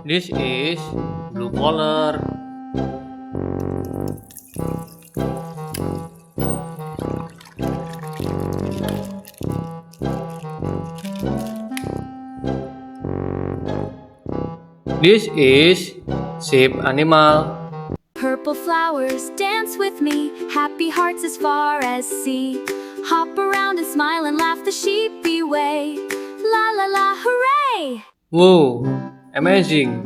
This is blue color. This is sheep animal. Purple flowers dance with me, happy hearts as far as sea. Hop around and smile and laugh the sheepy way. La la la, hooray! Whoa, amazing.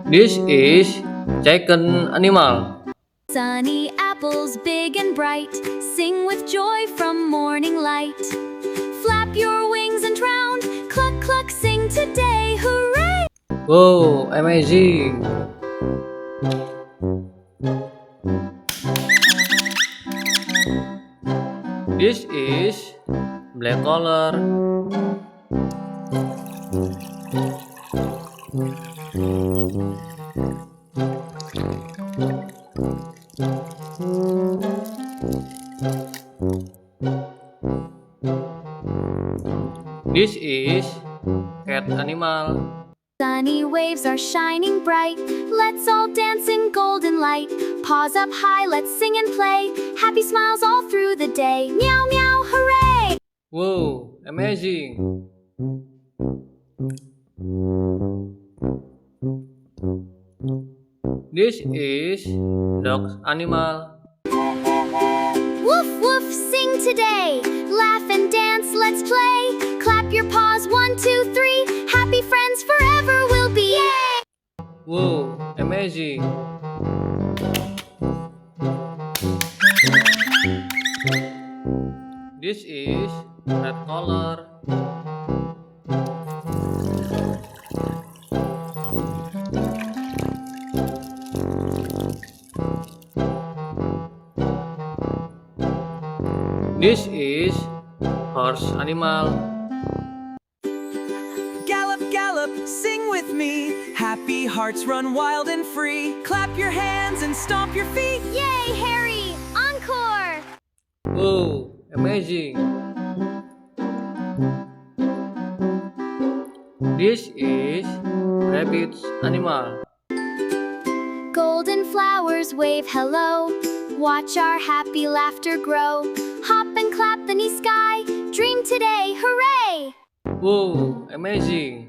This is chicken animal. Sunny apples big and bright, sing with joy from morning light. Flap your wings and round, cluck cluck sing today, hooray! Whoa, amazing. This is black color. This is cat animal. Sunny waves are shining bright, let's all dance in golden light. Paws up high, let's sing and play, happy smiles all through the day. Meow meow, hooray! Whoa, amazing. This is dog animal. Woof woof, sing today, laugh and dance, let's play. Clap your paws, 1, 2, 3, happy friends forever we'll be. Yay! Whoa, amazing. This is red color. This is horse animal. Gallop, gallop, sing with me. Happy hearts run wild and free. Clap your hands and stomp your feet. Yay, Harry! Encore! Whoa, amazing. This is rabbit animal. Golden flowers wave hello. Watch our happy laughter grow. Hop and clap the knee sky. Dream today, hooray! Whoa, amazing.